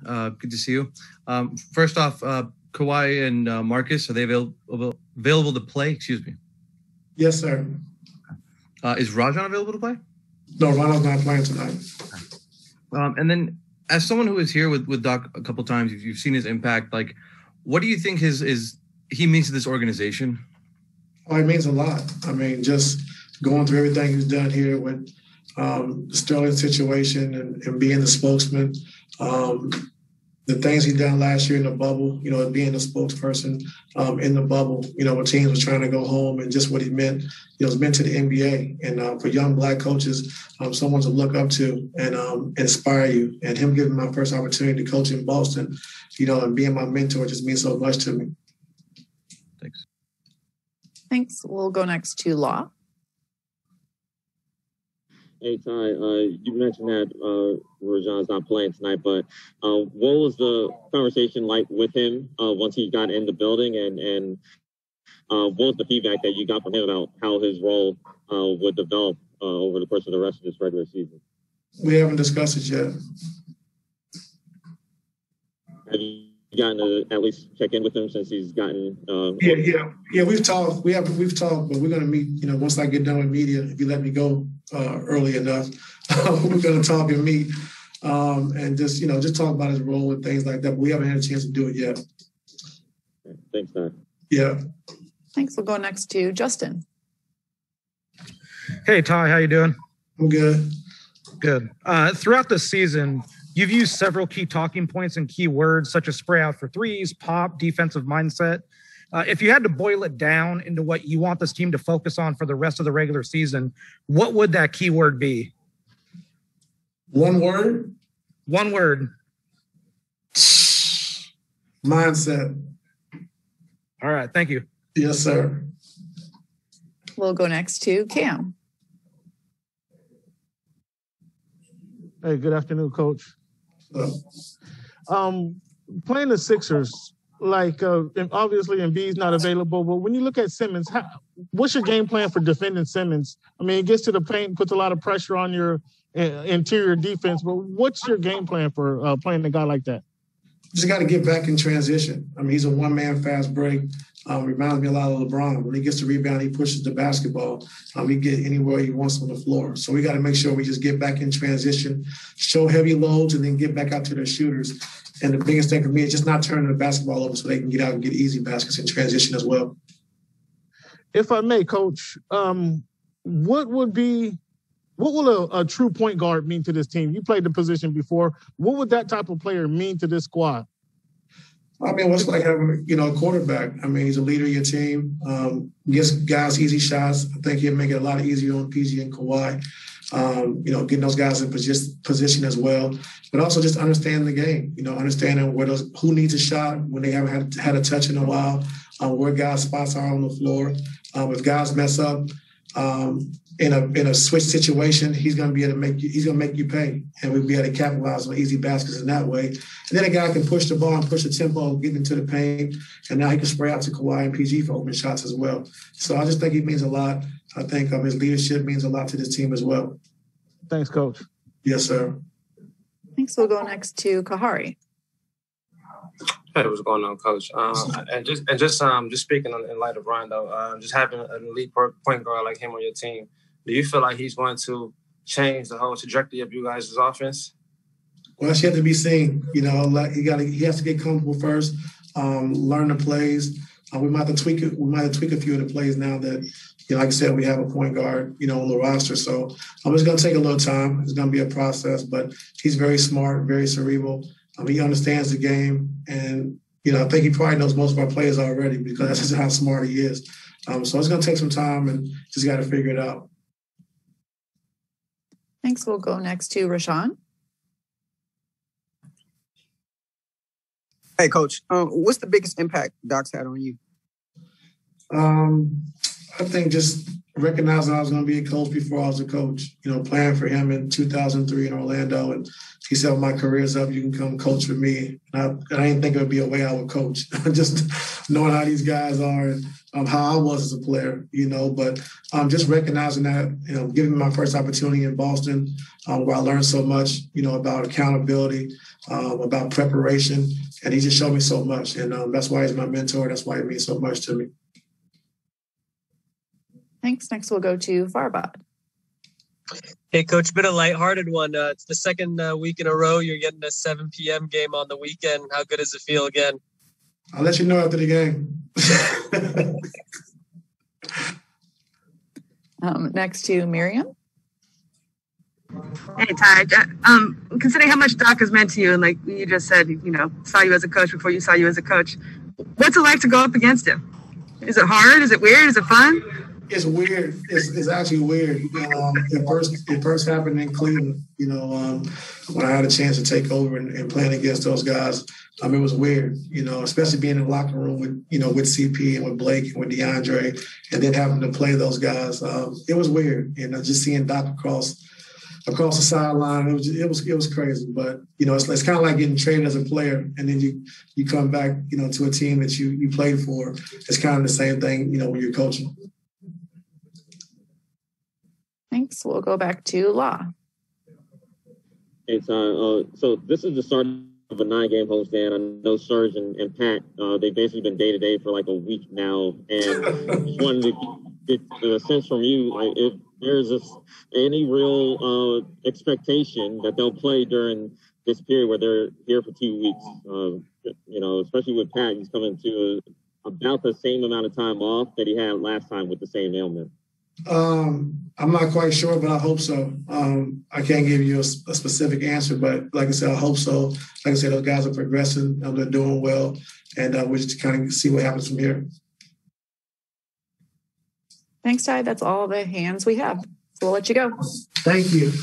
Good to see you. First off, Kawhi and Marcus, are they available to play? Excuse me. Yes, sir. Is Rajon available to play? No, Rajon's not playing tonight. And then, as someone who is here with Doc a couple times, you've seen his impact. Like, what do you think he means to this organization? Oh, it means a lot. I mean, just going through everything he's done here with the Sterling situation and being the spokesman, the things he done last year in the bubble, being a spokesperson in the bubble, when teams were trying to go home, and just what he meant, it's meant to the NBA. And for young Black coaches, someone to look up to and inspire you. And him giving my first opportunity to coach in Boston, and being my mentor just means so much to me. Thanks. Thanks. We'll go next to Law. Hey, Ty, you mentioned that Rajon's not playing tonight, but what was the conversation like with him once he got in the building, and what was the feedback that you got from him about how his role would develop over the course of the rest of this regular season? We haven't discussed it yet. Have you gotten to at least check in with him since he's gotten? Yeah. We've talked. We've talked, but we're going to meet. Once I get done with media, if you let me go early enough, we're going to talk and meet, and just talk about his role and things like that. But we haven't had a chance to do it yet. Thanks, Ty. Yeah. Thanks. We'll go next to Justin. Hey, Ty, how you doing? I'm good. Good. Throughout the season, you've used several key talking points and key words such as spray out for threes, pop, defensive mindset. If you had to boil it down into what you want this team to focus on for the rest of the regular season, what would that key word be? One word? One word. Mindset. All right. Thank you. Yes, sir. We'll go next to Cam. Hey, good afternoon, Coach. Playing the Sixers, obviously Embiid's not available, but when you look at Simmons, what's your game plan for defending Simmons? I mean, it gets to the paint, puts a lot of pressure on your interior defense, but what's your game plan for playing a guy like that? Just got to get back in transition. I mean, he's a one-man fast break. Reminds me a lot of LeBron. When he gets the rebound, he pushes the basketball. He get anywhere he wants on the floor. So we got to make sure we just get back in transition, show heavy loads, and then get back out to their shooters. And the biggest thing for me is just not turning the basketball over so they can get out and get easy baskets in transition as well. If I may, Coach, what will a true point guard mean to this team? You played the position before. What would that type of player mean to this squad? I mean, what's like having, a quarterback? I mean, he's a leader of your team. Gives guys easy shots. I think he'll make it a lot easier on PG and Kawhi. Getting those guys in position as well. But also just understanding the game, understanding who needs a shot when they haven't had a touch in a while, where guys' spots are on the floor. If guys mess up, in a switch situation, he's going to be able to make you pay, and we'll be able to capitalize on easy baskets in that way. And then a guy can push the ball and push the tempo, get into the paint, and now he can spray out to Kawhi and PG for open shots as well. So I just think he means a lot. I think his leadership means a lot to this team as well. Thanks, Coach. Yes, sir. Thanks. We'll go next to Kahari. Hey, what's going on, Coach? And just speaking in light of Rondo, just having an elite point guard like him on your team, do you feel like he's going to change the whole trajectory of you guys' offense? Well, that's yet to be seen. He has to get comfortable first, learn the plays. We might have to tweak it. We might have to tweak a few of the plays now that, like I said, we have a point guard, on the roster. So it's going to take a little time. It's going to be a process, but he's very smart, very cerebral. He understands the game, and I think he probably knows most of our players already because that's just how smart he is. So it's going to take some time, and just got to figure it out. Thanks. We'll go next to Rashawn. Hey, Coach. What's the biggest impact Doc's had on you? I think just recognizing I was going to be a coach before I was a coach. Playing for him in 2003 in Orlando and he said, "My career's up. You can come coach with me." And I didn't think it would be a way I would coach, just knowing how these guys are and how I was as a player, But just recognizing that, giving me my first opportunity in Boston, where I learned so much, about accountability, about preparation, and he just showed me so much. And that's why he's my mentor. That's why he means so much to me. Thanks. Next, we'll go to Farbad. Hey, Coach, been a lighthearted one. It's the second week in a row you're getting a 7 p.m. game on the weekend. How good does it feel again? I'll let you know after the game. Next to Miriam. Hey, Ty. Considering how much Doc has meant to you, and like you just said, saw you as a coach before you saw you as a coach, what's it like to go up against him? Is it hard? Is it weird? Is it fun? It's weird. It's actually weird. It first happened in Cleveland, when I had a chance to take over and playing against those guys. It was weird, especially being in the locker room with CP and with Blake and with DeAndre, and then having to play those guys. It was weird. Just seeing Doc across the sideline, it was crazy. But, it's kind of like getting traded as a player, and then you come back, to a team that you played for. It's kind of the same thing, when you're coaching. Thanks. We'll go back to Law. Hey, Ty. So this is the start of a 9-game homestand. I know Serge and Pat, they've basically been day-to-day for like a week now. And just wanted to get a sense from you, like if there's any real expectation that they'll play during this period where they're here for 2 weeks. Especially with Pat, he's coming to about the same amount of time off that he had last time with the same ailment. I'm not quite sure, but I hope so. I can't give you a specific answer, but like I said, I hope so. Like I said, those guys are progressing, they're doing well, and we'll just kind of see what happens from here. Thanks, Ty. That's all the hands we have. So we'll let you go. Thank you.